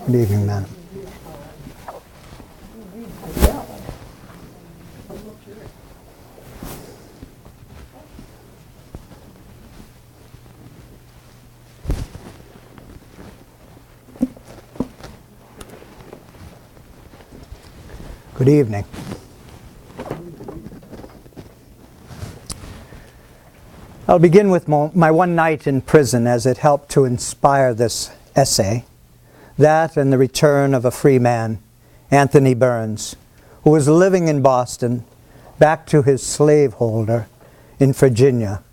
Good evening, madam. Good evening. I'll begin with my one night in prison, as it helped to inspire this essay. That and the return of a free man, Anthony Burns, who was living in Boston, back to his slaveholder in Virginia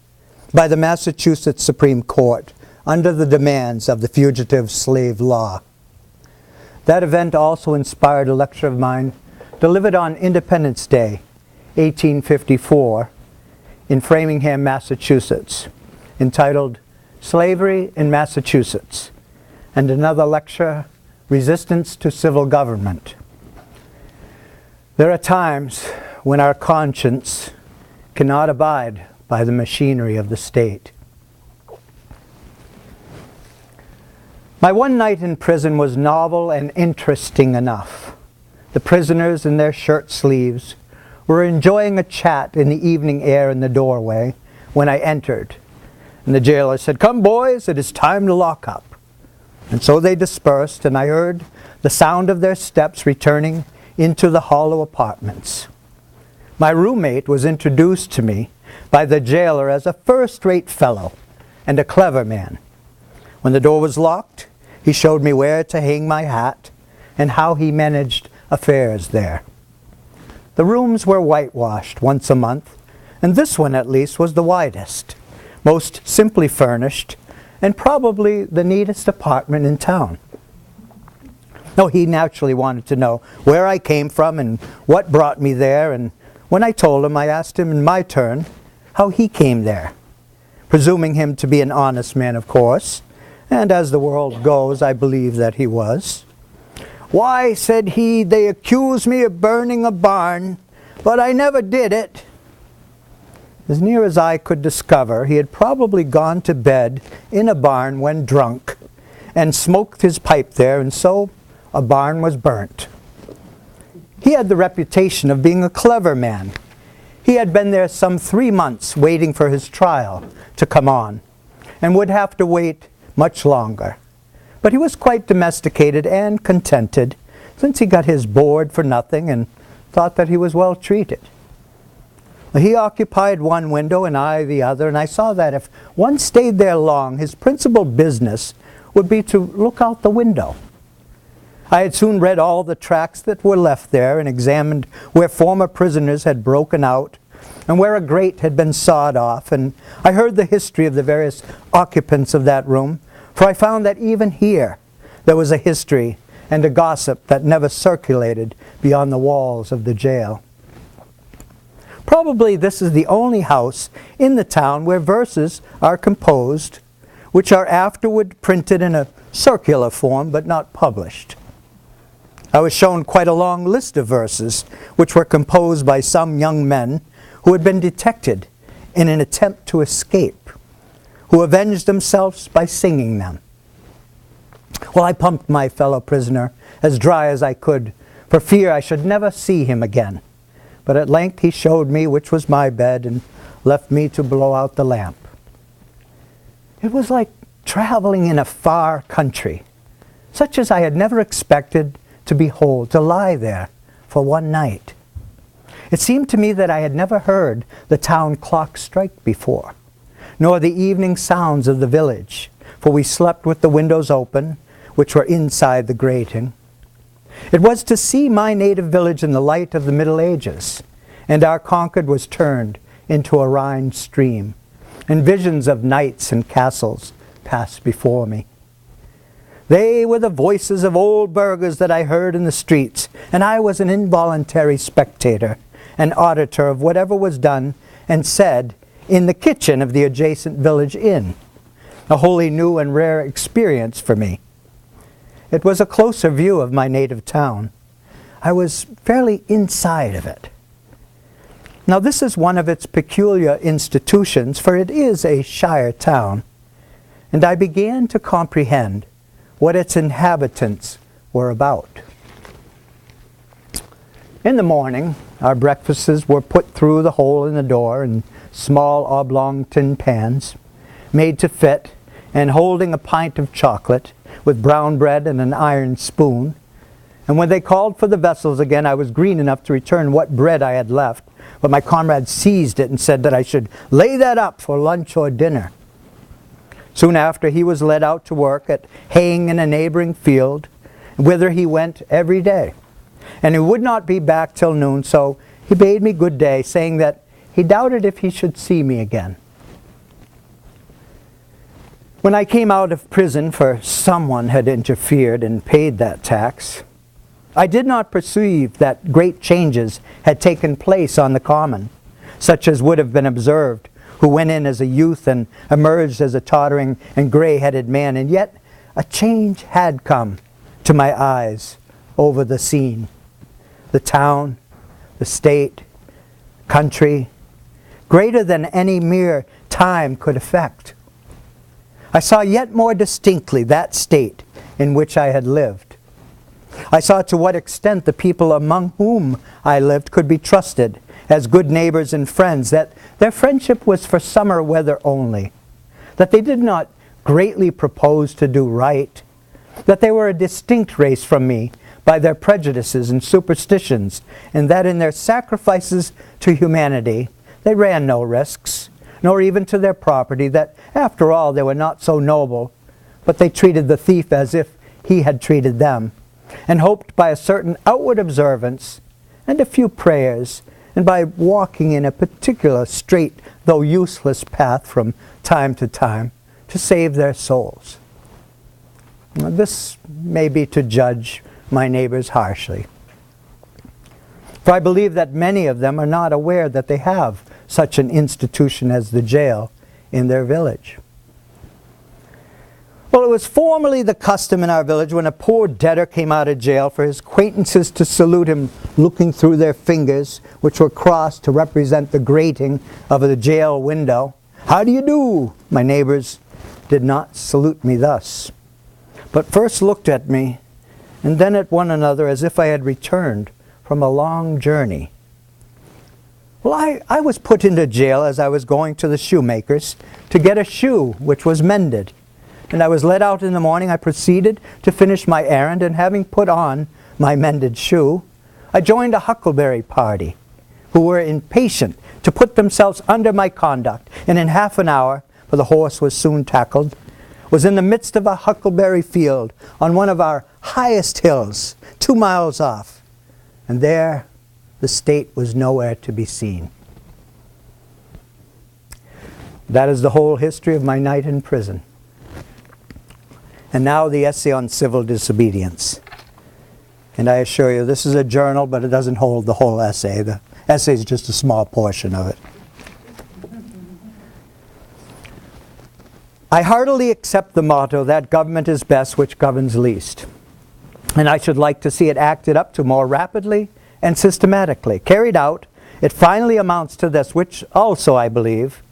by the Massachusetts Supreme Court under the demands of the Fugitive Slave Law. That event also inspired a lecture of mine delivered on Independence Day, 1854, in Framingham, Massachusetts, entitled Slavery in Massachusetts, and another lecture, Resistance to Civil Government. There are times when our conscience cannot abide by the machinery of the state. My one night in prison was novel and interesting enough. The prisoners in their shirt sleeves were enjoying a chat in the evening air in the doorway when I entered. And the jailer said, "Come, boys, it is time to lock up." And so they dispersed, and I heard the sound of their steps returning into the hollow apartments. My roommate was introduced to me by the jailer as a first-rate fellow and a clever man. When the door was locked, he showed me where to hang my hat and how he managed affairs there. The rooms were whitewashed once a month, and this one at least was the widest, most simply furnished, and probably the neatest apartment in town. No, he naturally wanted to know where I came from and what brought me there, and when I told him, I asked him in my turn how he came there, presuming him to be an honest man, of course, and as the world goes, I believe that he was. "Why," said he, "they accuse me of burning a barn, but I never did it." As near as I could discover, he had probably gone to bed in a barn when drunk and smoked his pipe there, and so a barn was burnt. He had the reputation of being a clever man. He had been there some 3 months waiting for his trial to come on, and would have to wait much longer. But he was quite domesticated and contented, since he got his board for nothing and thought that he was well treated. He occupied one window and I the other, and I saw that if one stayed there long, his principal business would be to look out the window. I had soon read all the tracts that were left there and examined where former prisoners had broken out and where a grate had been sawed off, and I heard the history of the various occupants of that room, for I found that even here there was a history and a gossip that never circulated beyond the walls of the jail. Probably this is the only house in the town where verses are composed, which are afterward printed in a circular form but not published. I was shown quite a long list of verses which were composed by some young men who had been detected in an attempt to escape, who avenged themselves by singing them. Well, I pumped my fellow prisoner as dry as I could, for fear I should never see him again. But at length he showed me which was my bed and left me to blow out the lamp. It was like traveling in a far country, such as I had never expected to behold, to lie there for one night. It seemed to me that I had never heard the town clock strike before, nor the evening sounds of the village, for we slept with the windows open, which were inside the grating. It was to see my native village in the light of the Middle Ages, and our Concord was turned into a Rhine stream, and visions of knights and castles passed before me. They were the voices of old burghers that I heard in the streets, and I was an involuntary spectator, an auditor of whatever was done and said in the kitchen of the adjacent village inn, a wholly new and rare experience for me. It was a closer view of my native town. I was fairly inside of it. Now this is one of its peculiar institutions, for it is a shire town, and I began to comprehend what its inhabitants were about. In the morning, our breakfasts were put through the hole in the door in small oblong tin pans, made to fit, and holding a pint of chocolate, with brown bread and an iron spoon. And when they called for the vessels again, I was green enough to return what bread I had left, but my comrade seized it and said that I should lay that up for lunch or dinner. Soon after, he was led out to work at haying in a neighboring field, whither he went every day. And he would not be back till noon, so he bade me good day, saying that he doubted if he should see me again. When I came out of prison, for someone had interfered and paid that tax, I did not perceive that great changes had taken place on the common, such as would have been observed, who went in as a youth and emerged as a tottering and gray-headed man, and yet a change had come to my eyes over the scene. The town, the state, country, greater than any mere time could affect. I saw yet more distinctly that state in which I had lived. I saw to what extent the people among whom I lived could be trusted as good neighbors and friends, that their friendship was for summer weather only, that they did not greatly propose to do right, that they were a distinct race from me by their prejudices and superstitions, and that in their sacrifices to humanity they ran no risks, nor even to their property, that after all they were not so noble, but they treated the thief as if he had treated them, and hoped by a certain outward observance and a few prayers, and by walking in a particular straight though useless path from time to time, to save their souls. Now, this may be to judge my neighbors harshly, for I believe that many of them are not aware that they have such an institution as the jail in their village. Well, it was formerly the custom in our village, when a poor debtor came out of jail, for his acquaintances to salute him looking through their fingers, which were crossed to represent the grating of the jail window. "How do you do?" My neighbors did not salute me thus, but first looked at me and then at one another as if I had returned from a long journey. Well, I was put into jail as I was going to the shoemaker's to get a shoe which was mended. And I was let out in the morning. I proceeded to finish my errand, and having put on my mended shoe, I joined a huckleberry party, who were impatient to put themselves under my conduct, and in half an hour, for the horse was soon tackled, was in the midst of a huckleberry field on one of our highest hills, 2 miles off, and there the state was nowhere to be seen. That is the whole history of my night in prison. And now the essay on civil disobedience. And I assure you, this is a journal, but it doesn't hold the whole essay. The essay is just a small portion of it. I heartily accept the motto that government is best which governs least. And I should like to see it acted up to more rapidly and systematically. Carried out, it finally amounts to this, which also I believe,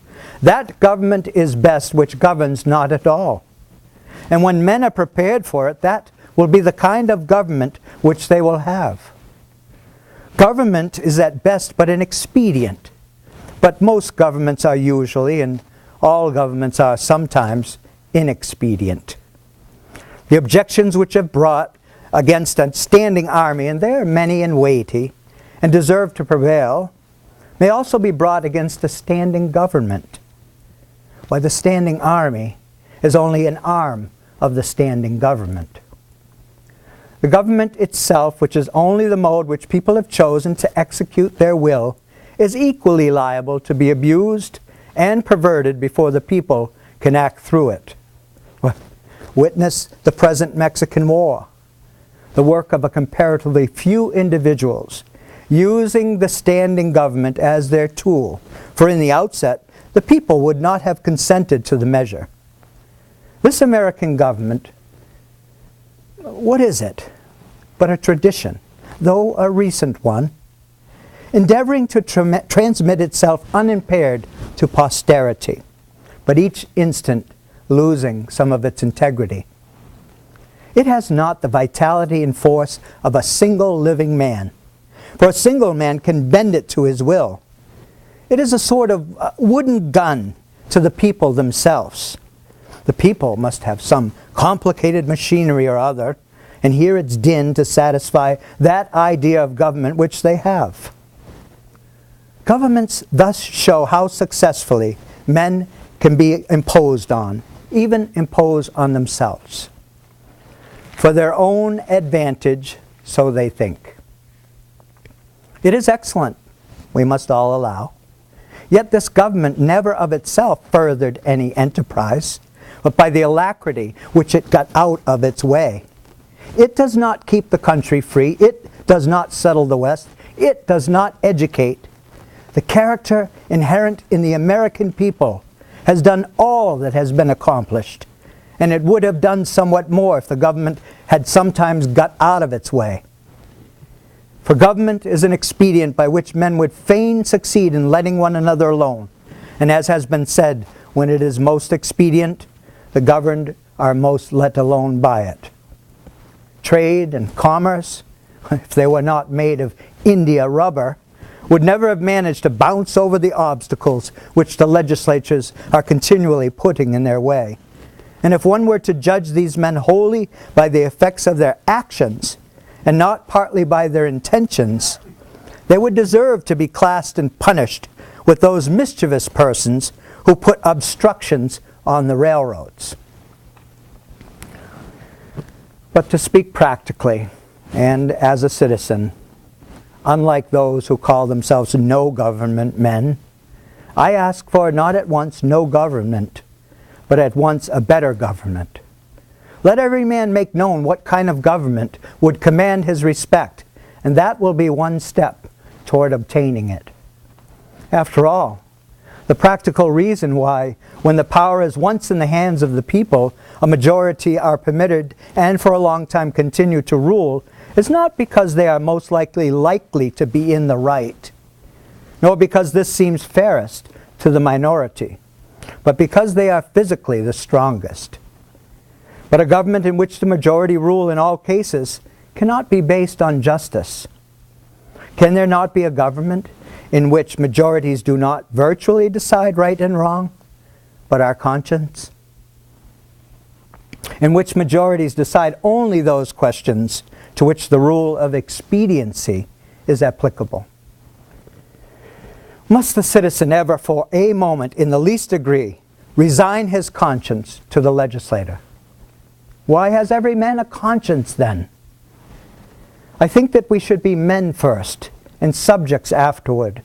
that government is best which governs not at all. And when men are prepared for it, that will be the kind of government which they will have. Government is at best but an expedient, but most governments are usually, and all governments are sometimes, inexpedient. The objections which have brought against a standing army, and they are many and weighty, and deserve to prevail, may also be brought against a standing government. Why, the standing army is only an arm of the standing government. The government itself, which is only the mode which people have chosen to execute their will, is equally liable to be abused and perverted before the people can act through it. Witness the present Mexican War, the work of a comparatively few individuals using the standing government as their tool, for in the outset the people would not have consented to the measure. This American government, what is it but a tradition, though a recent one, endeavoring to transmit itself unimpaired to posterity, but each instant losing some of its integrity. It has not the vitality and force of a single living man, for a single man can bend it to his will. It is a sort of wooden gun to the people themselves. The people must have some complicated machinery or other, and hear its din to satisfy that idea of government which they have. Governments thus show how successfully men can be imposed on, even impose on themselves. For their own advantage, so they think. It is excellent, we must all allow. Yet this government never of itself furthered any enterprise, but by the alacrity which it got out of its way. It does not keep the country free. It does not settle the West. It does not educate. The character inherent in the American people has done all that has been accomplished, and it would have done somewhat more if the government had sometimes got out of its way. For government is an expedient by which men would fain succeed in letting one another alone, and as has been said, when it is most expedient, the governed are most let alone by it. Trade and commerce, if they were not made of India rubber, would never have managed to bounce over the obstacles which the legislatures are continually putting in their way. And if one were to judge these men wholly by the effects of their actions, and not partly by their intentions, they would deserve to be classed and punished with those mischievous persons who put obstructions on the railroads. But to speak practically, and as a citizen, unlike those who call themselves no government men, I ask for not at once no government, but at once a better government. Let every man make known what kind of government would command his respect, and that will be one step toward obtaining it. After all, the practical reason why, when the power is once in the hands of the people, a majority are permitted and for a long time continue to rule, is not because they are most likely to be in the right, nor because this seems fairest to the minority, but because they are physically the strongest. But a government in which the majority rule in all cases cannot be based on justice. Can there not be a government in which majorities do not virtually decide right and wrong, but our conscience? In which majorities decide only those questions to which the rule of expediency is applicable? Must the citizen ever for a moment in the least degree resign his conscience to the legislator? Why has every man a conscience then? I think that we should be men first and subjects afterward.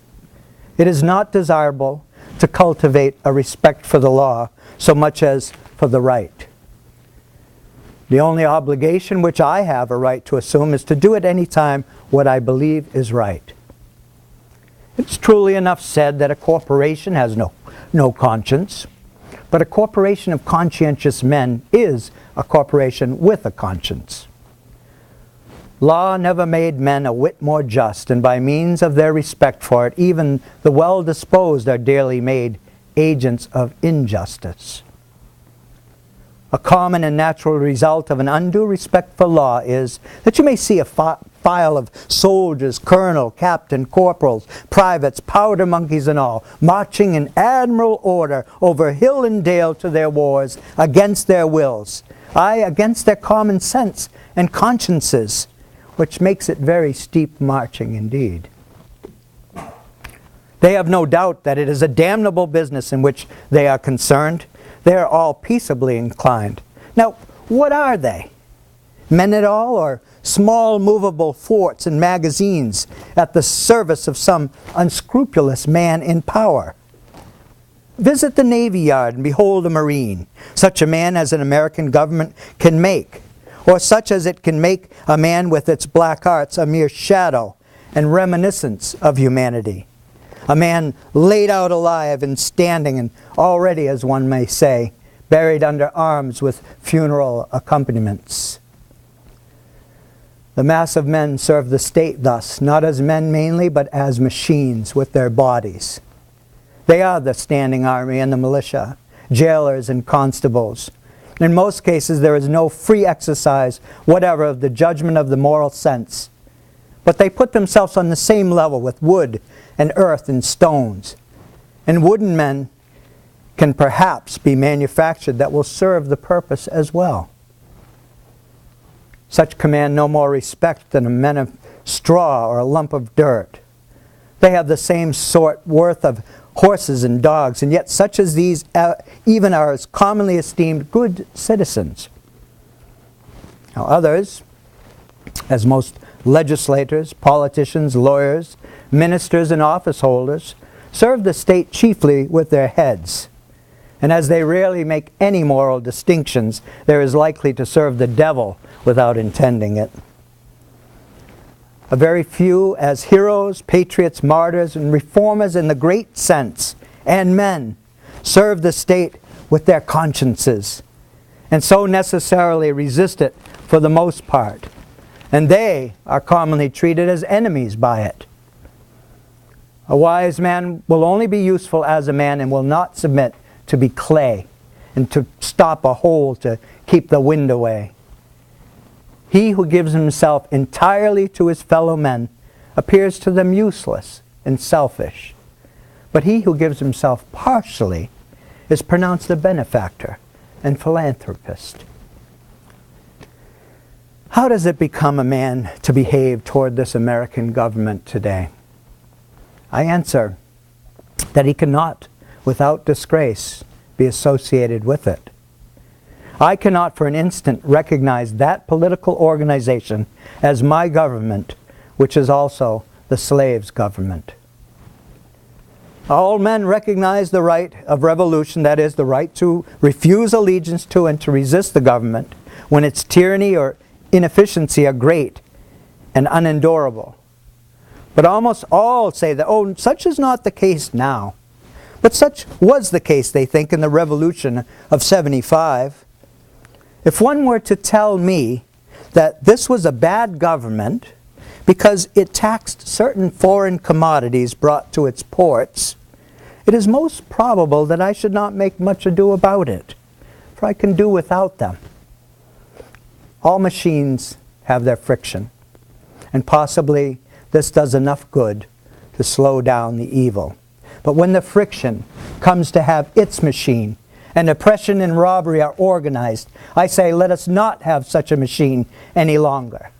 It is not desirable to cultivate a respect for the law so much as for the right. The only obligation which I have a right to assume is to do at any time what I believe is right. It's truly enough said that a corporation has no conscience, but a corporation of conscientious men is a corporation with a conscience. Law never made men a whit more just, and by means of their respect for it, even the well-disposed are daily made agents of injustice. A common and natural result of an undue respect for law is that you may see a file of soldiers, colonel, captain, corporals, privates, powder monkeys and all, marching in admirable order over hill and dale to their wars against their wills, aye, against their common sense and consciences, which makes it very steep marching indeed. They have no doubt that it is a damnable business in which they are concerned. They are all peaceably inclined. Now, what are they? Men at all, or small movable forts and magazines at the service of some unscrupulous man in power? Visit the Navy Yard and behold a Marine, such a man as an American government can make, or such as it can make a man with its black arts a mere shadow and reminiscence of humanity. A man laid out alive and standing and already, as one may say, buried under arms with funeral accompaniments. The mass of men serve the state thus, not as men mainly, but as machines with their bodies. They are the standing army and the militia, jailers and constables, In most cases, there is no free exercise whatever of the judgment of the moral sense. But they put themselves on the same level with wood and earth and stones. And wooden men can perhaps be manufactured that will serve the purpose as well. Such command no more respect than a men of straw or a lump of dirt. They have the same sort worth of horses and dogs, and yet such as these even are as commonly esteemed good citizens. Now others, as most legislators, politicians, lawyers, ministers, and office holders, serve the state chiefly with their heads. And as they rarely make any moral distinctions, they're as likely to serve the devil without intending it. A very few as heroes, patriots, martyrs, and reformers in the great sense, and men, serve the state with their consciences, and so necessarily resist it for the most part. And they are commonly treated as enemies by it. A wise man will only be useful as a man and will not submit to be clay and to stop a hole to keep the wind away. He who gives himself entirely to his fellow men appears to them useless and selfish. But he who gives himself partially is pronounced a benefactor and philanthropist. How does it become a man to behave toward this American government today? I answer that he cannot, without disgrace, be associated with it. I cannot for an instant recognize that political organization as my government, which is also the slave's government. All men recognize the right of revolution, that is, the right to refuse allegiance to and to resist the government when its tyranny or inefficiency are great and unendurable. But almost all say that, oh, such is not the case now. But such was the case, they think, in the Revolution of '75. If one were to tell me that this was a bad government because it taxed certain foreign commodities brought to its ports, it is most probable that I should not make much ado about it, for I can do without them. All machines have their friction, and possibly this does enough good to slow down the evil. But when the friction comes to have its machine, and oppression and robbery are organized, I say, let us not have such a machine any longer.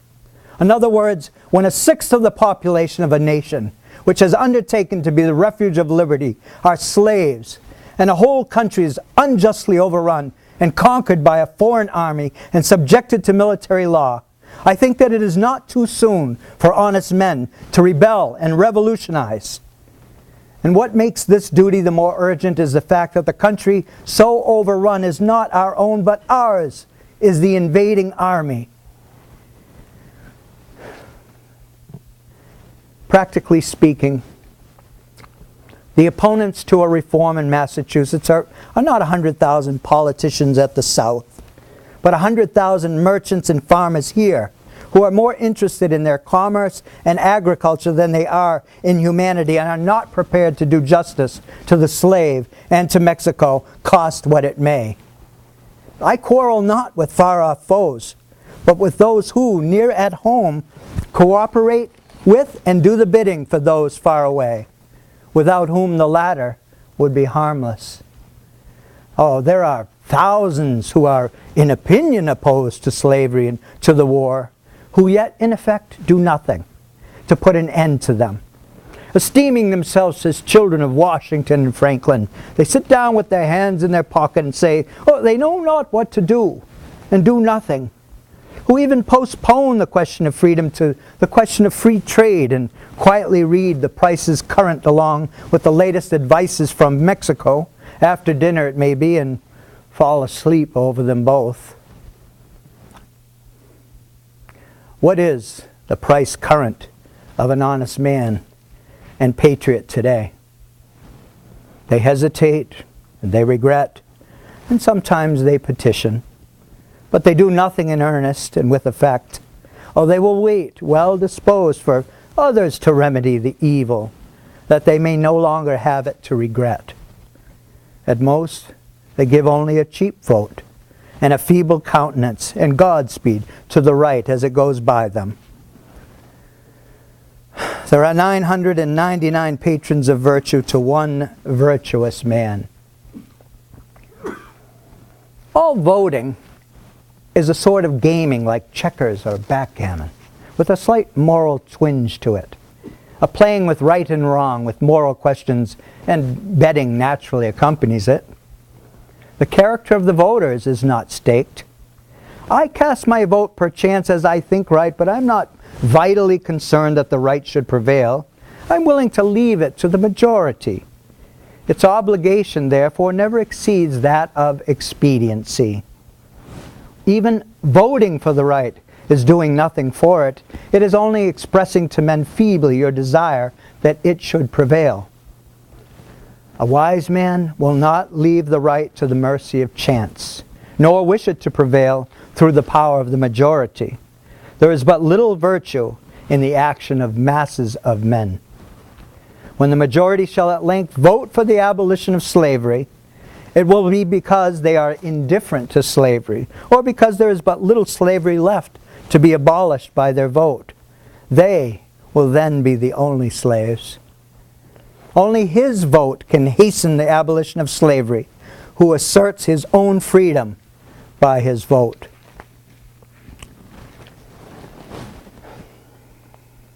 In other words, when a sixth of the population of a nation, which has undertaken to be the refuge of liberty, are slaves, and a whole country is unjustly overrun and conquered by a foreign army and subjected to military law, I think that it is not too soon for honest men to rebel and revolutionize. And what makes this duty the more urgent is the fact that the country so overrun is not our own, but ours is the invading army. Practically speaking, the opponents to a reform in Massachusetts are not 100,000 politicians at the South, but 100,000 merchants and farmers here who are more interested in their commerce and agriculture than they are in humanity and are not prepared to do justice to the slave and to Mexico, cost what it may. I quarrel not with far-off foes, but with those who, near at home, cooperate with and do the bidding for those far away, without whom the latter would be harmless. Oh, there are thousands who are in opinion opposed to slavery and to the war, who yet in effect do nothing to put an end to them. Esteeming themselves as children of Washington and Franklin, they sit down with their hands in their pocket and say, oh, they know not what to do, and do nothing. Who even postpone the question of freedom to the question of free trade and quietly read the prices current along with the latest advices from Mexico, after dinner it may be, and fall asleep over them both. What is the price current of an honest man and patriot today? They hesitate, and they regret, and sometimes they petition. But they do nothing in earnest and with effect. Oh, they will wait, well disposed, for others to remedy the evil, that they may no longer have it to regret. At most, they give only a cheap vote, and a feeble countenance, and Godspeed to the right as it goes by them. There are 999 patrons of virtue to one virtuous man. All voting is a sort of gaming like checkers or backgammon, with a slight moral twinge to it. A playing with right and wrong, with moral questions, and betting naturally accompanies it. The character of the voters is not staked. I cast my vote perchance as I think right, but I'm not vitally concerned that the right should prevail. I'm willing to leave it to the majority. Its obligation, therefore, never exceeds that of expediency. Even voting for the right is doing nothing for it. It is only expressing to men feebly your desire that it should prevail. A wise man will not leave the right to the mercy of chance, nor wish it to prevail through the power of the majority. There is but little virtue in the action of masses of men. When the majority shall at length vote for the abolition of slavery, it will be because they are indifferent to slavery, or because there is but little slavery left to be abolished by their vote. They will then be the only slaves. Only his vote can hasten the abolition of slavery, who asserts his own freedom by his vote.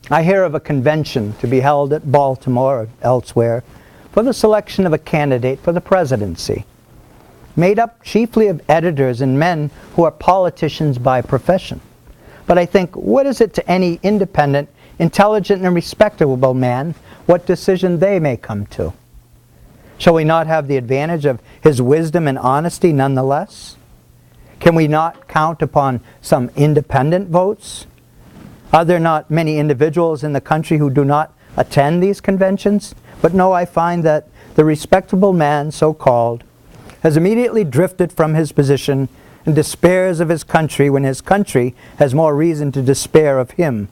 I hear of a convention to be held at Baltimore or elsewhere for the selection of a candidate for the presidency, made up chiefly of editors and men who are politicians by profession. But I think, what is it to any independent, intelligent, and respectable man what decision they may come to? Shall we not have the advantage of his wisdom and honesty nonetheless? Can we not count upon some independent votes? Are there not many individuals in the country who do not attend these conventions? But no, I find that the respectable man, so-called, has immediately drifted from his position and despairs of his country when his country has more reason to despair of him.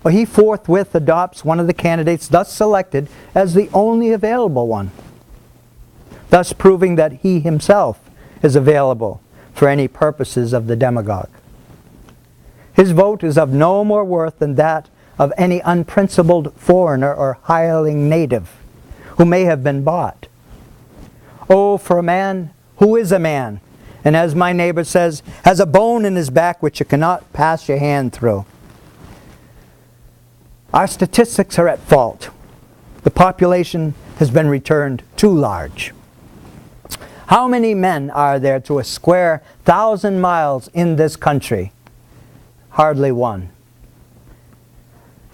Or he forthwith adopts one of the candidates thus selected as the only available one, thus proving that he himself is available for any purposes of the demagogue. His vote is of no more worth than that of any unprincipled foreigner or hireling native who may have been bought. Oh, for a man who is a man, and as my neighbor says, has a bone in his back which you cannot pass your hand through. Our statistics are at fault. The population has been returned too large. How many men are there to a square 1,000 miles in this country? Hardly one.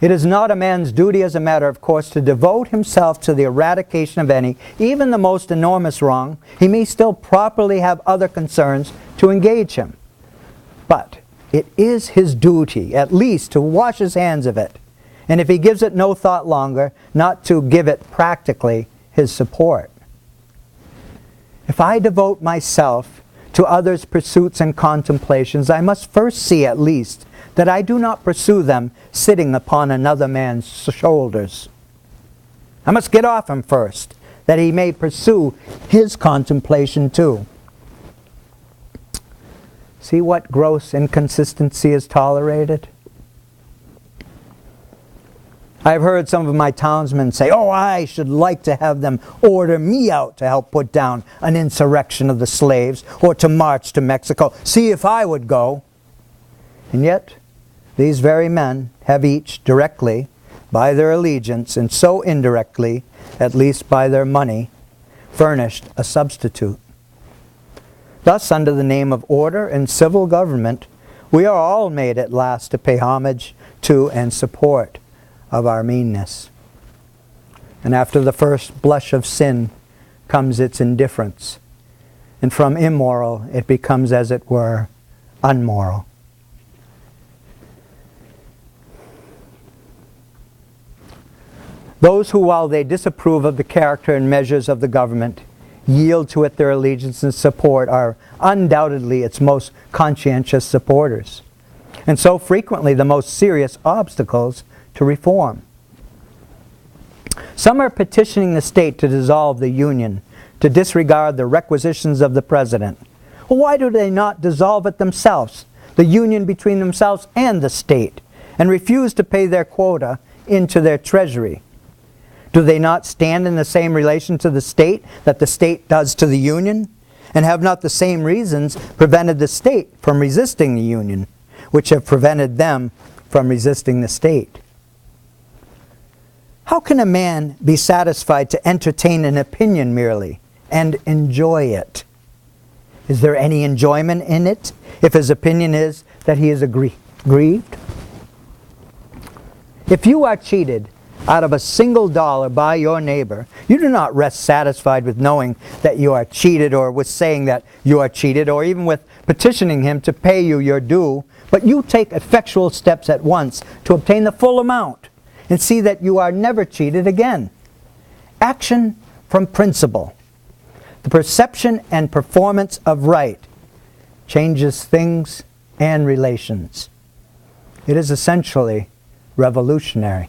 It is not a man's duty, as a matter of course, to devote himself to the eradication of any, even the most enormous wrong. He may still properly have other concerns to engage him. But it is his duty, at least, to wash his hands of it, and if he gives it no thought longer, not to give it practically his support. If I devote myself to others' pursuits and contemplations, I must first see, at least, that I do not pursue them sitting upon another man's shoulders. I must get off him first, that he may pursue his contemplation too. See what gross inconsistency is tolerated? I've heard some of my townsmen say, oh, I should like to have them order me out to help put down an insurrection of the slaves, or to march to Mexico. See if I would go. And yet, these very men have each, directly, by their allegiance, and so indirectly, at least by their money, furnished a substitute. Thus, under the name of order and civil government, we are all made at last to pay homage to and support of our meanness. And after the first blush of sin comes its indifference, and from immoral it becomes, as it were, unmoral. Those who, while they disapprove of the character and measures of the government, yield to it their allegiance and support, are undoubtedly its most conscientious supporters, and so frequently the most serious obstacles to reform. Some are petitioning the state to dissolve the Union, to disregard the requisitions of the President, Well, why do they not dissolve it themselves, the union between themselves and the state, and refuse to pay their quota into their treasury? Do they not stand in the same relation to the state that the state does to the union? And have not the same reasons prevented the state from resisting the union, which have prevented them from resisting the state? How can a man be satisfied to entertain an opinion merely and enjoy it? Is there any enjoyment in it if his opinion is that he is grieved? If you are cheated out of a single dollar by your neighbor, you do not rest satisfied with knowing that you are cheated, or with saying that you are cheated, or even with petitioning him to pay you your due, but you take effectual steps at once to obtain the full amount and see that you are never cheated again. Action from principle. The perception and performance of right changes things and relations. It is essentially revolutionary.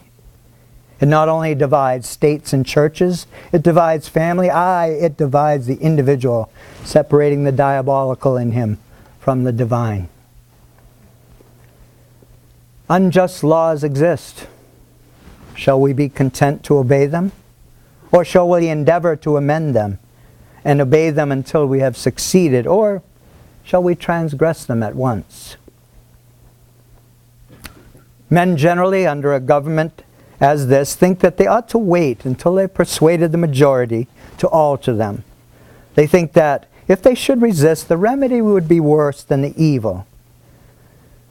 It not only divides states and churches, it divides family, it divides the individual, separating the diabolical in him from the divine. Unjust laws exist. Shall we be content to obey them? Or shall we endeavor to amend them and obey them until we have succeeded? Or shall we transgress them at once? Men generally, under a government as this, think that they ought to wait until they've persuaded the majority to alter them. They think that if they should resist, the remedy would be worse than the evil.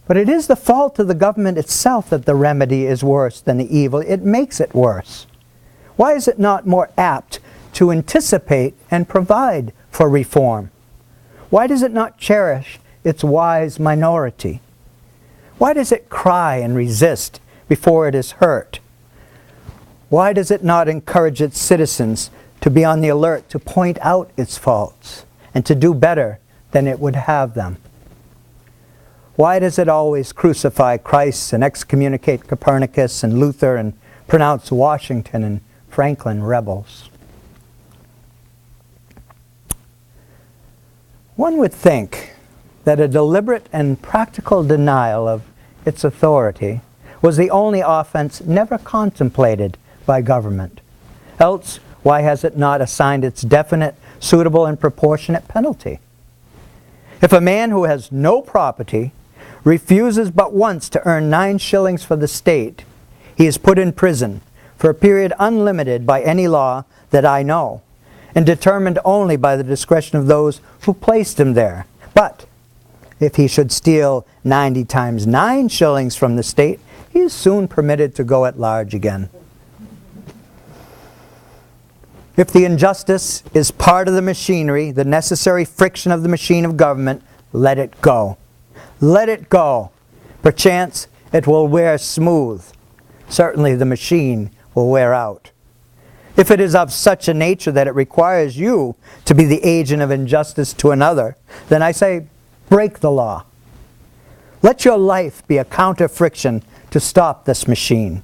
But it is the fault of the government itself that the remedy is worse than the evil. It makes it worse. Why is it not more apt to anticipate and provide for reform? Why does it not cherish its wise minority? Why does it cry and resist before it is hurt? Why does it not encourage its citizens to be on the alert to point out its faults and to do better than it would have them? Why does it always crucify Christ and excommunicate Copernicus and Luther and pronounce Washington and Franklin rebels? One would think that a deliberate and practical denial of its authority was the only offense never contemplated by government. Else, why has it not assigned its definite, suitable, and proportionate penalty? If a man who has no property refuses but once to earn 9 shillings for the state, he is put in prison for a period unlimited by any law that I know, and determined only by the discretion of those who placed him there. But if he should steal 90 times 9 shillings from the state, he is soon permitted to go at large again. If the injustice is part of the machinery, the necessary friction of the machine of government, let it go. Let it go. Perchance it will wear smooth. Certainly the machine will wear out. If it is of such a nature that it requires you to be the agent of injustice to another, then I say, break the law. Let your life be a counter-friction to stop this machine.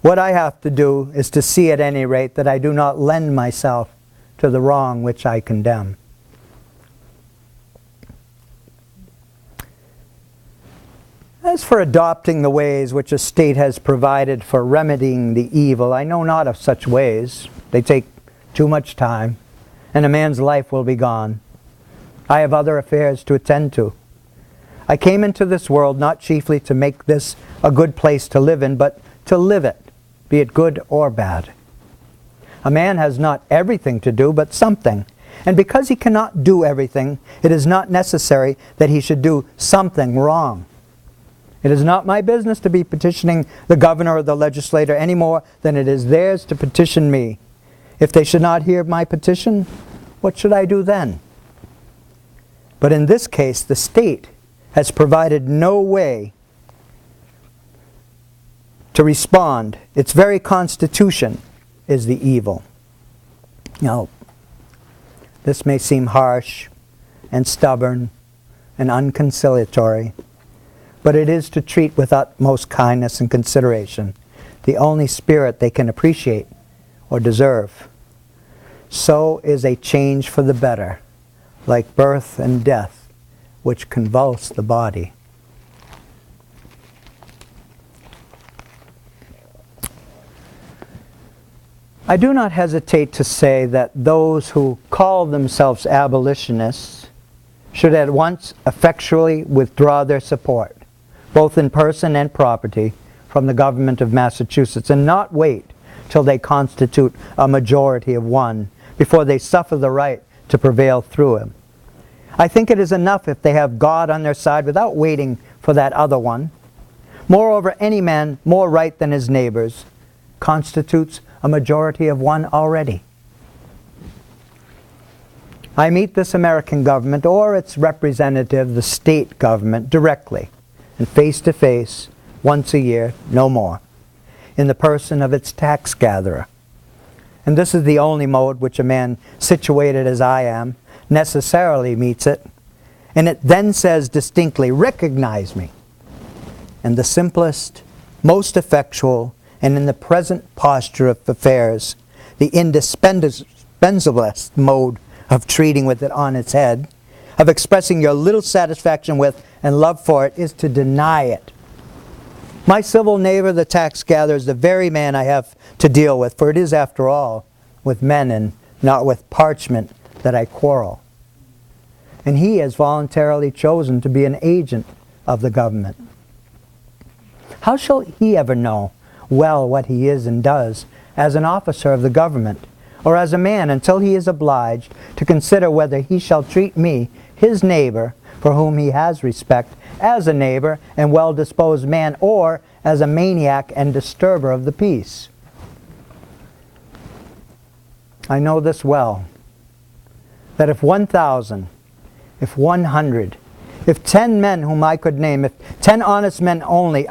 What I have to do is to see at any rate that I do not lend myself to the wrong which I condemn. As for adopting the ways which a state has provided for remedying the evil, I know not of such ways. They take too much time, and a man's life will be gone. I have other affairs to attend to. I came into this world not chiefly to make this a good place to live in, but to live it, be it good or bad. A man has not everything to do, but something. And because he cannot do everything, it is not necessary that he should do something wrong. It is not my business to be petitioning the governor or the legislator any more than it is theirs to petition me. If they should not hear my petition, what should I do then? But in this case, the state has provided no way to respond. Its very constitution is the evil. Now, this may seem harsh and stubborn and unconciliatory, but it is to treat with utmost kindness and consideration the only spirit they can appreciate or deserve. So is a change for the better like birth and death, which convulse the body. I do not hesitate to say that those who call themselves abolitionists should at once effectually withdraw their support, both in person and property, from the government of Massachusetts, and not wait till they constitute a majority of one before they suffer the right to prevail through him. I think it is enough if they have God on their side without waiting for that other one. Moreover, any man more right than his neighbors constitutes a majority of one already. I meet this American government or its representative, the state government, directly and face to face once a year, no more, in the person of its tax gatherer. And this is the only mode which a man situated as I am necessarily meets it. And it then says distinctly, "Recognize me." And the simplest, most effectual, and in the present posture of affairs, the indispensablest mode of treating with it on its head, of expressing your little satisfaction with and love for it, is to deny it. My civil neighbor, the tax gatherer, is the very man I have to deal with, for it is, after all, with men and not with parchment that I quarrel. And he has voluntarily chosen to be an agent of the government. How shall he ever know well what he is and does as an officer of the government, or as a man, until he is obliged to consider whether he shall treat me, his neighbor, for whom he has respect, as a neighbor and well-disposed man, or as a maniac and disturber of the peace? I know this well, that if 1,000, if 100, if 10 men whom I could name, if 10 honest men only,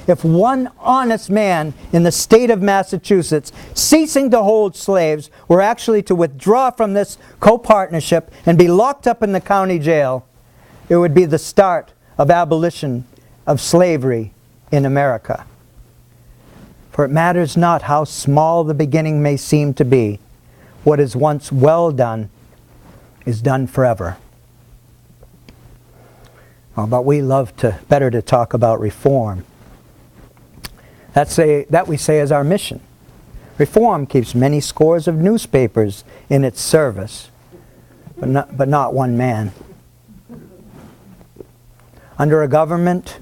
if one honest man in the state of Massachusetts, ceasing to hold slaves, were actually to withdraw from this co-partnership and be locked up in the county jail, it would be the start of abolition of slavery in America. For it matters not how small the beginning may seem to be, what is once well done is done forever. But we love better to talk about reform. That we say is our mission. Reform keeps many scores of newspapers in its service, but not one man. Under a government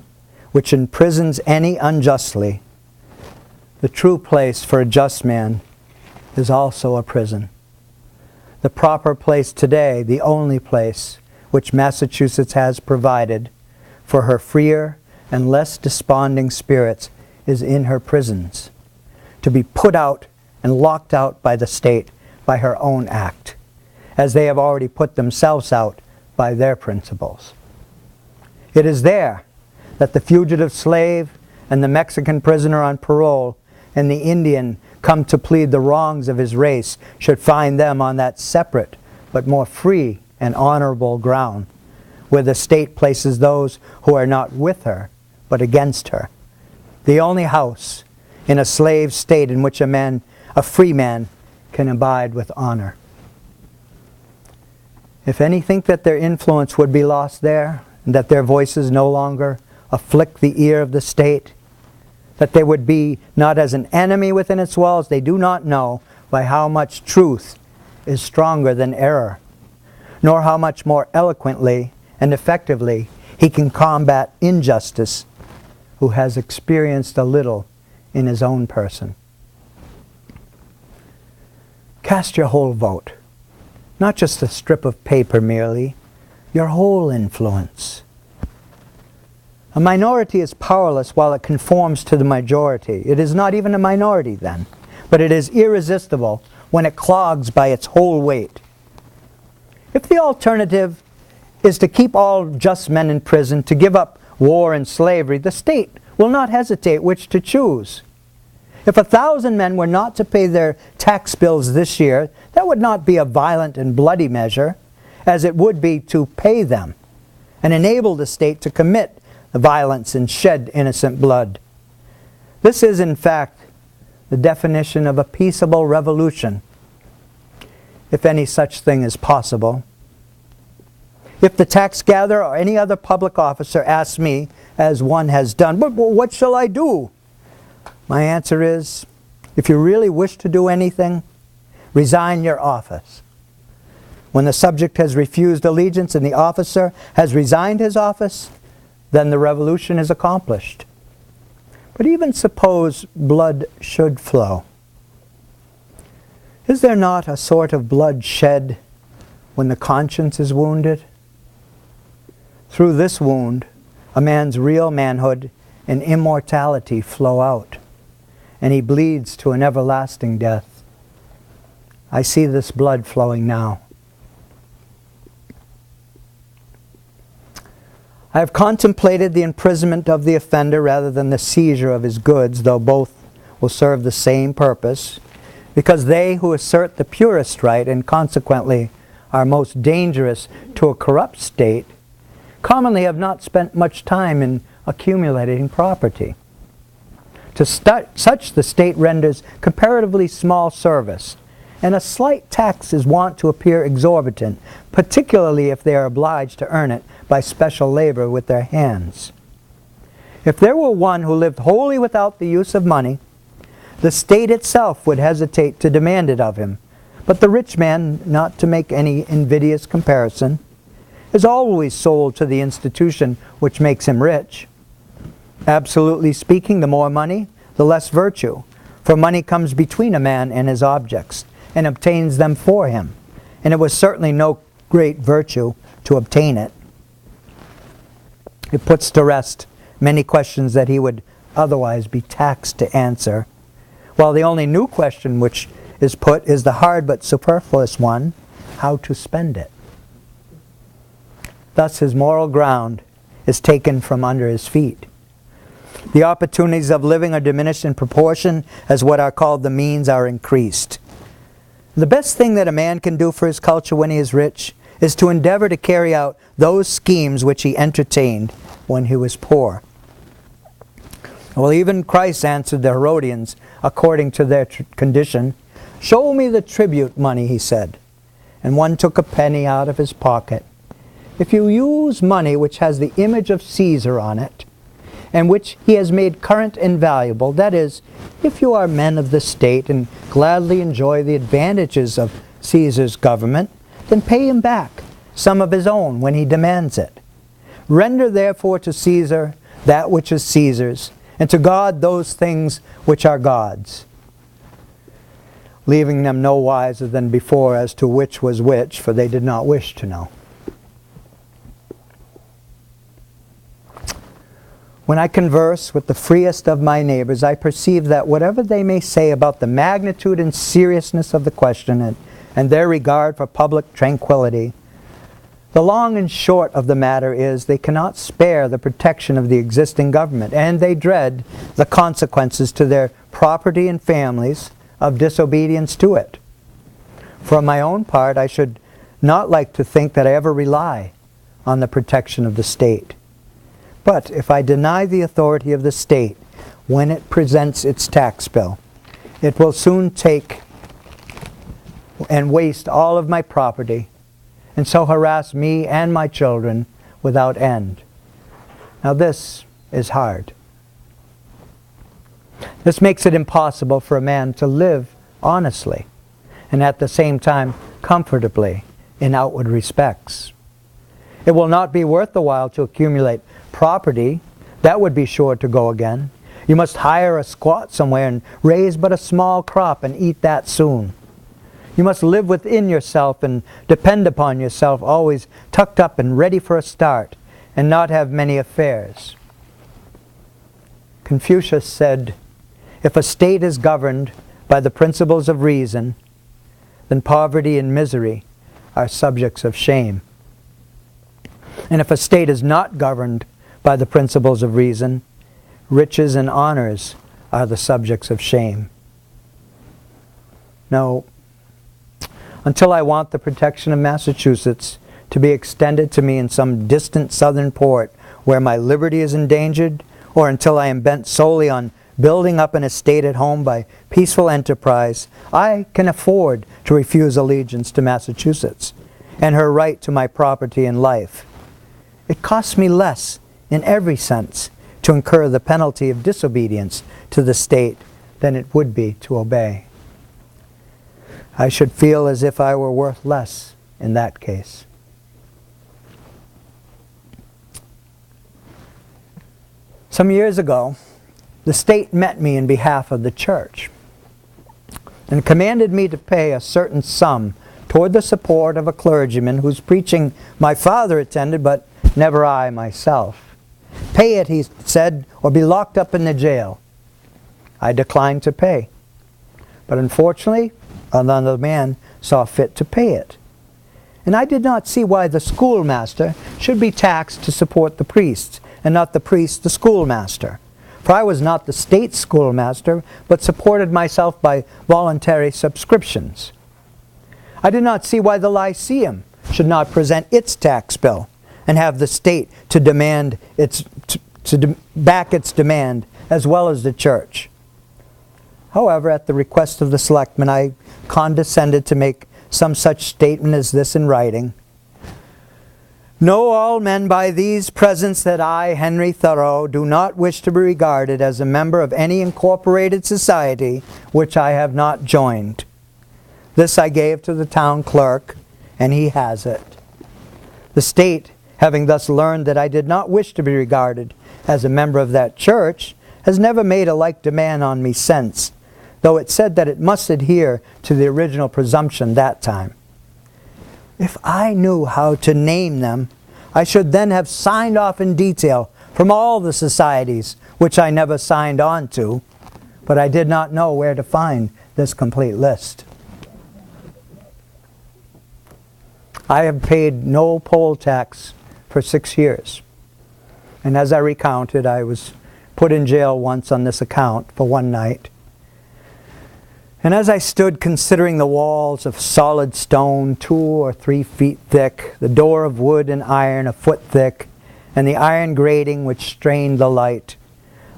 which imprisons any unjustly, the true place for a just man is also a prison. The proper place today, the only place which Massachusetts has provided for her freer and less desponding spirits, is in her prisons, to be put out and locked out by the state by her own act, as they have already put themselves out by their principles. It is there that the fugitive slave and the Mexican prisoner on parole and the Indian come to plead the wrongs of his race should find them on that separate but more free and honorable ground, where the state places those who are not with her, but against her. The only house in a slave state in which a free man, can abide with honor. If any think that their influence would be lost there, and that their voices no longer afflict the ear of the state, that they would be not as an enemy within its walls, they do not know by how much truth is stronger than error, nor how much more eloquently and effectively he can combat injustice who has experienced a little in his own person. Cast your whole vote, not just a strip of paper merely, your whole influence. A minority is powerless while it conforms to the majority. It is not even a minority then, but it is irresistible when it clogs by its whole weight. If the alternative is to keep all just men in prison, to give up war and slavery, the state will not hesitate which to choose. If 1,000 men were not to pay their tax bills this year, that would not be a violent and bloody measure, as it would be to pay them and enable the state to commit the violence and shed innocent blood. This is, in fact, the definition of a peaceable revolution, if any such thing is possible. If the tax gatherer or any other public officer asks me, as one has done, "But what shall I do?" my answer is, if you really wish to do anything, resign your office. When the subject has refused allegiance and the officer has resigned his office, then the revolution is accomplished. But even suppose blood should flow. Is there not a sort of blood shed when the conscience is wounded? Through this wound, a man's real manhood and immortality flow out, and he bleeds to an everlasting death. I see this blood flowing now. I have contemplated the imprisonment of the offender rather than the seizure of his goods, though both will serve the same purpose, because they who assert the purest right and consequently are most dangerous to a corrupt state commonly have not spent much time in accumulating property. To such the state renders comparatively small service, and a slight tax is wont to appear exorbitant, particularly if they are obliged to earn it by special labor with their hands. If there were one who lived wholly without the use of money, the state itself would hesitate to demand it of him. But the rich man, not to make any invidious comparison, is always sold to the institution which makes him rich. Absolutely speaking, the more money, the less virtue, for money comes between a man and his objects, and obtains them for him, and it was certainly no great virtue to obtain it. It puts to rest many questions that he would otherwise be taxed to answer, while the only new question which is put is the hard but superfluous one, how to spend it. Thus his moral ground is taken from under his feet. The opportunities of living are diminished in proportion as what are called the means are increased. The best thing that a man can do for his culture when he is rich is to endeavor to carry out those schemes which he entertained when he was poor. Well, even Christ answered the Herodians according to their condition. "Show me the tribute money," he said. And one took a penny out of his pocket. If you use money which has the image of Caesar on it, and which he has made current and valuable, that is, if you are men of the state and gladly enjoy the advantages of Caesar's government, then pay him back some of his own when he demands it. Render therefore to Caesar that which is Caesar's, and to God those things which are God's, leaving them no wiser than before as to which was which, for they did not wish to know. When I converse with the freest of my neighbors, I perceive that whatever they may say about the magnitude and seriousness of the question and their regard for public tranquility, the long and short of the matter is they cannot spare the protection of the existing government, and they dread the consequences to their property and families of disobedience to it. For my own part, I should not like to think that I ever rely on the protection of the state. But if I deny the authority of the state when it presents its tax bill, it will soon take and waste all of my property, and so harass me and my children without end. Now this is hard. This makes it impossible for a man to live honestly and at the same time comfortably in outward respects. It will not be worth the while to accumulate property. That would be sure to go again. You must hire a squat somewhere and raise but a small crop and eat that soon. You must live within yourself and depend upon yourself, always tucked up and ready for a start, and not have many affairs. Confucius said, "If a state is governed by the principles of reason, then poverty and misery are subjects of shame. And if a state is not governed by the principles of reason, riches and honors are the subjects of shame." No, until I want the protection of Massachusetts to be extended to me in some distant southern port where my liberty is endangered, or until I am bent solely on building up an estate at home by peaceful enterprise, I can afford to refuse allegiance to Massachusetts. and her right to my property and life. It costs me less, in every sense, to incur the penalty of disobedience to the state than it would be to obey. I should feel as if I were worth less in that case. Some years ago, the state met me in behalf of the church and commanded me to pay a certain sum toward the support of a clergyman whose preaching my father attended, but never I myself. Pay it, he said, or be locked up in the jail. I declined to pay. But unfortunately, another man saw fit to pay it. And I did not see why the schoolmaster should be taxed to support the priests, and not the priest the schoolmaster. For I was not the state schoolmaster, but supported myself by voluntary subscriptions. I did not see why the Lyceum should not present its tax bill and have the state to demand back its demand, as well as the church. However, at the request of the selectmen, I condescended to make some such statement as this in writing. Know all men by these presents that I, Henry Thoreau, do not wish to be regarded as a member of any incorporated society which I have not joined. This I gave to the town clerk, and he has it. The state, having thus learned that I did not wish to be regarded as a member of that church, has never made a like demand on me since, though it said that it must adhere to the original presumption that time. If I knew how to name them, I should then have signed off in detail from all the societies which I never signed on to, but I did not know where to find this complete list. I have paid no poll tax for 6 years. And as I recounted, I was put in jail once on this account for one night. And as I stood considering the walls of solid stone 2 or 3 feet thick, the door of wood and iron a foot thick, and the iron grating which strained the light,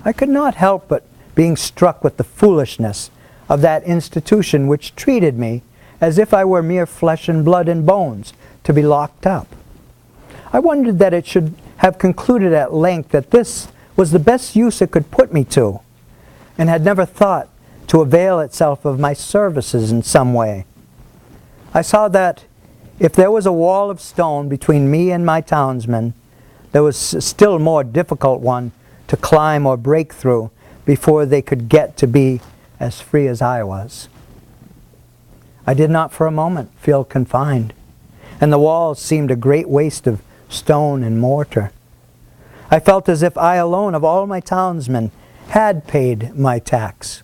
I could not help but being struck with the foolishness of that institution which treated me as if I were mere flesh and blood and bones to be locked up. I wondered that it should have concluded at length that this was the best use it could put me to, and had never thought to avail itself of my services in some way. I saw that if there was a wall of stone between me and my townsmen, there was a still more difficult one to climb or break through before they could get to be as free as I was. I did not for a moment feel confined, and the walls seemed a great waste of stone and mortar. I felt as if I alone of all my townsmen had paid my tax.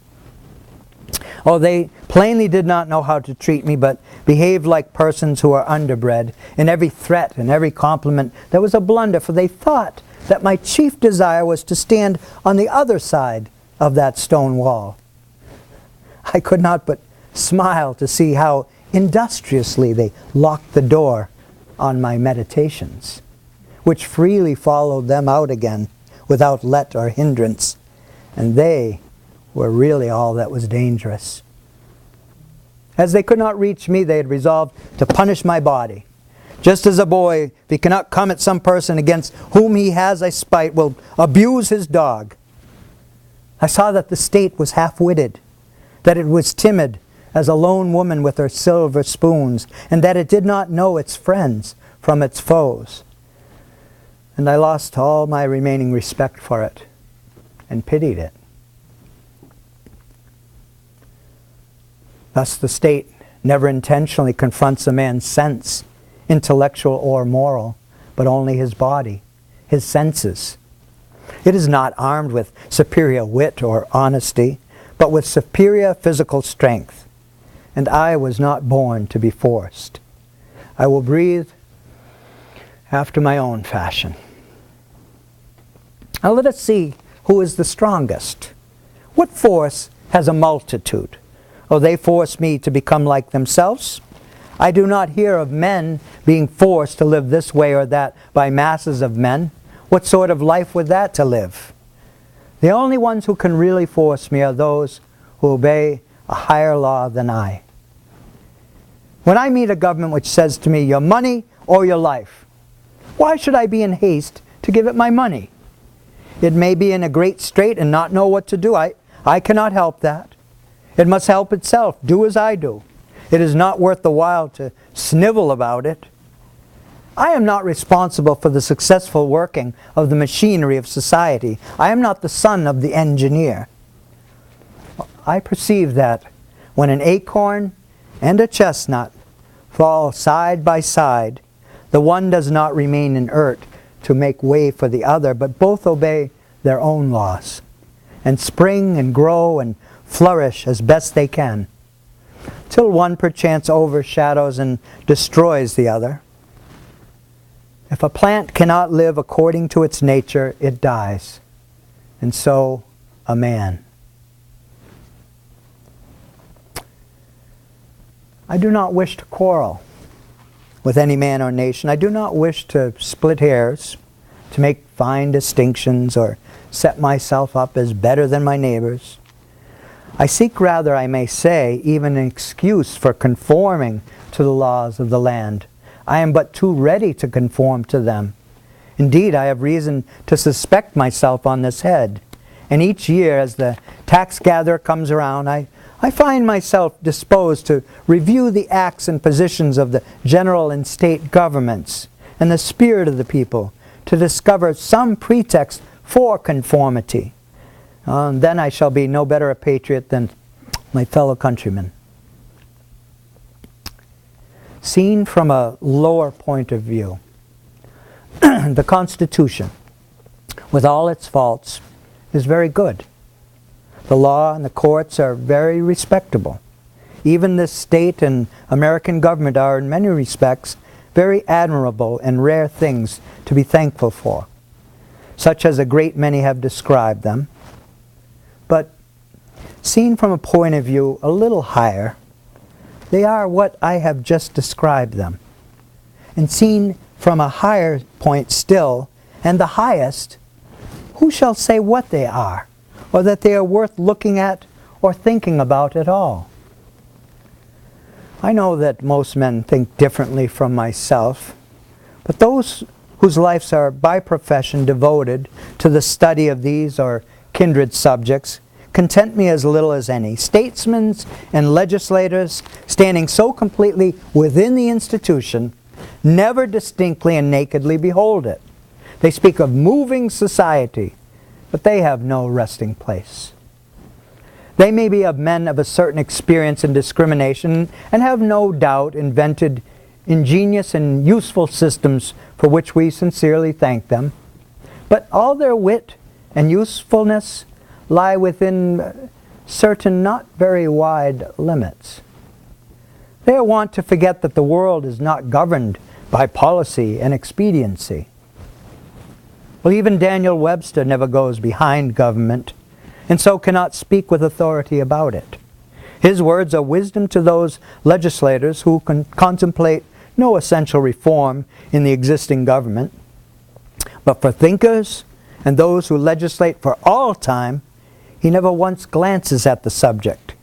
Oh, they plainly did not know how to treat me, but behaved like persons who are underbred. In every threat and every compliment there was a blunder, for they thought that my chief desire was to stand on the other side of that stone wall. I could not but smile to see how industriously they locked the door on my meditations, which freely followed them out again without let or hindrance, and they were really all that was dangerous. As they could not reach me, they had resolved to punish my body. Just as a boy, if he cannot come at some person against whom he has a spite, will abuse his dog. I saw that the state was half-witted, that it was timid as a lone woman with her silver spoons, and that it did not know its friends from its foes. And I lost all my remaining respect for it, and pitied it. Thus the state never intentionally confronts a man's sense, intellectual or moral, but only his body, his senses. It is not armed with superior wit or honesty, but with superior physical strength. And I was not born to be forced. I will breathe after my own fashion. Now let us see who is the strongest. What force has a multitude? Oh, they force me to become like themselves. I do not hear of men being forced to live this way or that by masses of men. What sort of life would that to live? The only ones who can really force me are those who obey a higher law than I. When I meet a government which says to me, your money or your life, why should I be in haste to give it my money? It may be in a great strait and not know what to do. I cannot help that. It must help itself. Do as I do. It is not worth the while to snivel about it. I am not responsible for the successful working of the machinery of society. I am not the son of the engineer. I perceive that when an acorn and a chestnut fall side by side, the one does not remain inert to make way for the other, but both obey their own laws, and spring and grow and flourish as best they can, till one perchance overshadows and destroys the other. If a plant cannot live according to its nature, it dies, and so a man. I do not wish to quarrel with any man or nation. I do not wish to split hairs, to make fine distinctions, or set myself up as better than my neighbors. I seek rather, I may say, even an excuse for conforming to the laws of the land. I am but too ready to conform to them. Indeed, I have reason to suspect myself on this head. And each year, as the tax gatherer comes around, I find myself disposed to review the acts and positions of the general and state governments and the spirit of the people, to discover some pretext for conformity. Then I shall be no better a patriot than my fellow countrymen. Seen from a lower point of view, the Constitution, with all its faults, is very good. The law and the courts are very respectable. Even the state and American government are, in many respects, very admirable and rare things to be thankful for, such as a great many have described them. But seen from a point of view a little higher, they are what I have just described them. And seen from a higher point still, and the highest, who shall say what they are, or that they are worth looking at or thinking about at all? I know that most men think differently from myself, but those whose lives are by profession devoted to the study of these or kindred subjects content me as little as any. Statesmen and legislators, standing so completely within the institution, never distinctly and nakedly behold it. They speak of moving society, but they have no resting place. They may be of men of a certain experience and discrimination, and have no doubt invented ingenious and useful systems for which we sincerely thank them. But all their wit and usefulness lie within certain not very wide limits. They are wont to forget that the world is not governed by policy and expediency. Well, even Daniel Webster never goes behind government, and so cannot speak with authority about it. His words are wisdom to those legislators who can contemplate no essential reform in the existing government. But for thinkers and those who legislate for all time, he never once glances at the subject.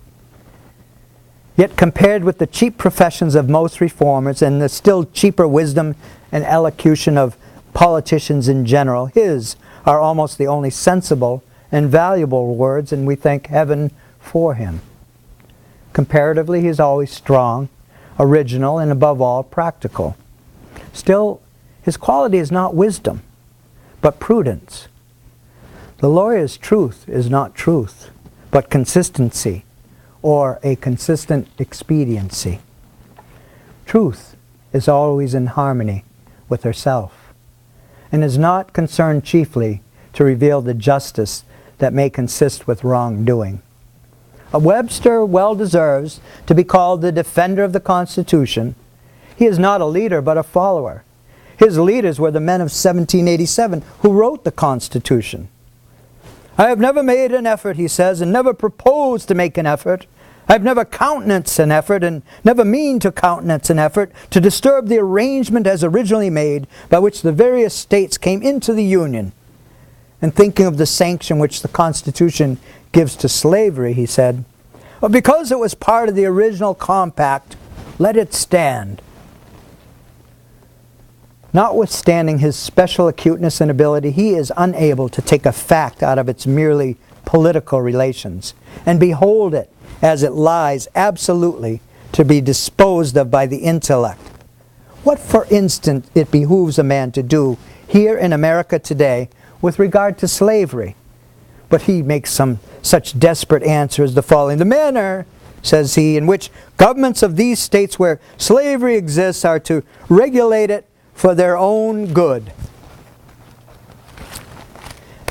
Yet compared with the cheap professions of most reformers and the still cheaper wisdom and elocution of politicians in general, his are almost the only sensible and valuable words, and we thank heaven for him. Comparatively, he is always strong, original, and above all, practical. Still, his quality is not wisdom, but prudence. The lawyer's truth is not truth, but consistency, or a consistent expediency. Truth is always in harmony with herself, and is not concerned chiefly to reveal the justice that may consist with wrongdoing. Webster well deserves to be called the defender of the Constitution. He is not a leader, but a follower. His leaders were the men of 1787 who wrote the Constitution. I have never made an effort, he says, and never proposed to make an effort. I have never countenanced an effort, and never mean to countenance an effort, to disturb the arrangement as originally made, by which the various states came into the Union. And thinking of the sanction which the Constitution gives to slavery, he said, because it was part of the original compact, Let it stand. Notwithstanding his special acuteness and ability, he is unable to take a fact out of its merely political relations and behold it as it lies absolutely to be disposed of by the intellect. What, for instance, it behooves a man to do here in America today with regard to slavery? But he makes some such desperate answer as the following. The manner, says he, in which governments of these states where slavery exists are to regulate it for their own good,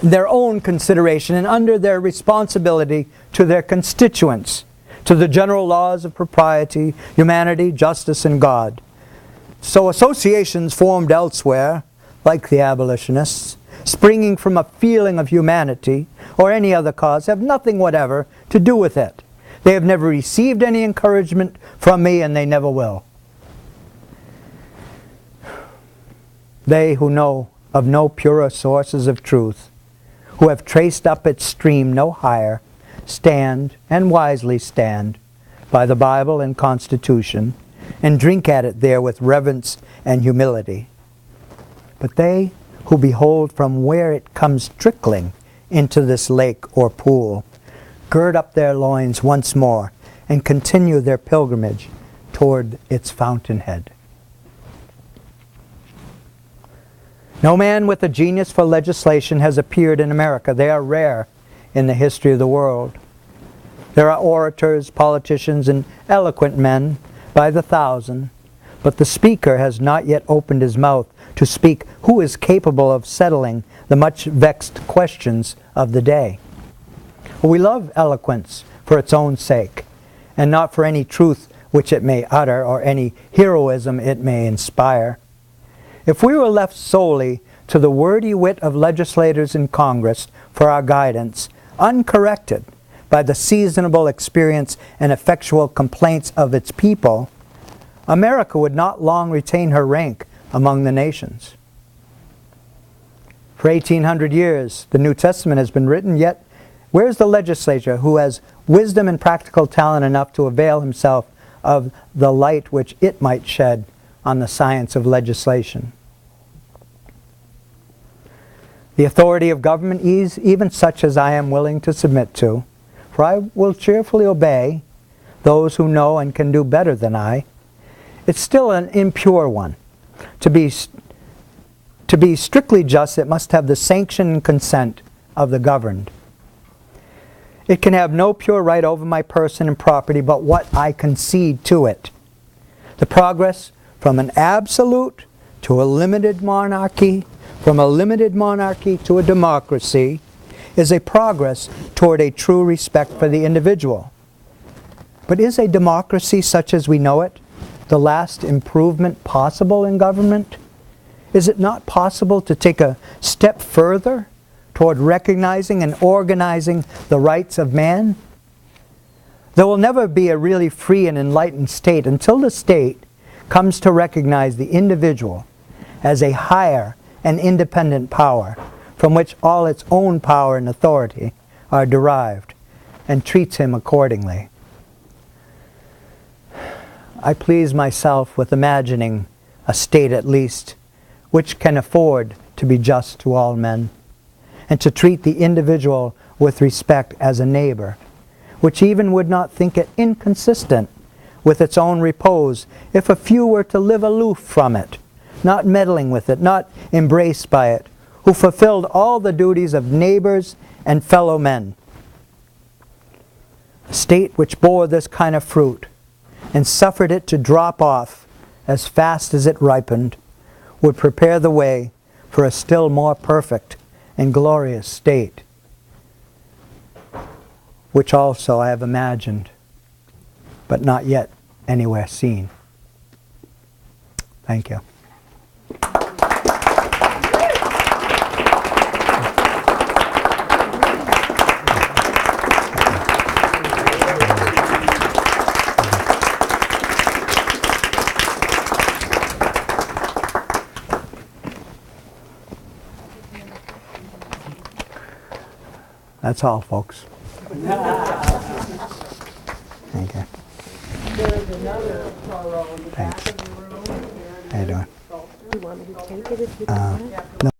their own consideration, and under their responsibility to their constituents, to the general laws of propriety, humanity, justice, and God. So associations formed elsewhere, like the abolitionists, springing from a feeling of humanity or any other cause, have nothing whatever to do with it. They have never received any encouragement from me, and they never will. They who know of no purer sources of truth, who have traced up its stream no higher, stand, and wisely stand, by the Bible and Constitution, and drink at it there with reverence and humility. But they who behold from where it comes trickling into this lake or pool, gird up their loins once more, and continue their pilgrimage toward its fountainhead. No man with a genius for legislation has appeared in America. They are rare in the history of the world. There are orators, politicians, and eloquent men by the thousand, but the speaker has not yet opened his mouth to speak who is capable of settling the much vexed questions of the day. We love eloquence for its own sake, and not for any truth which it may utter or any heroism it may inspire. If we were left solely to the wordy wit of legislators in Congress for our guidance, uncorrected by the seasonable experience and effectual complaints of its people, America would not long retain her rank among the nations. For 1800 years, the New Testament has been written, yet where's the legislator who has wisdom and practical talent enough to avail himself of the light which it might shed on the science of legislation? The authority of government is even such as I am willing to submit to, for I will cheerfully obey those who know and can do better than I. It's still an impure one. To be strictly just, it must have the sanction and consent of the governed. It can have no pure right over my person and property but what I concede to it. The progress from an absolute to a limited monarchy, from a limited monarchy to a democracy, is a progress toward a true respect for the individual. But is a democracy such as we know it the last improvement possible in government? Is it not possible to take a step further toward recognizing and organizing the rights of man? There will never be a really free and enlightened state until the state comes to recognize the individual as a higher and independent power from which all its own power and authority are derived, and treats him accordingly. I please myself with imagining a state at least which can afford to be just to all men, and to treat the individual with respect as a neighbor, which even would not think it inconsistent with its own repose if a few were to live aloof from it, not meddling with it, not embraced by it, who fulfilled all the duties of neighbors and fellow men. A state which bore this kind of fruit and suffered it to drop off as fast as it ripened would prepare the way for a still more perfect and glorious state, which also I have imagined, but not yet anywhere seen. Thank you. That's all, folks. Thank you. There's another Thanks. How you doing? You want me to take it if you don't want it? No.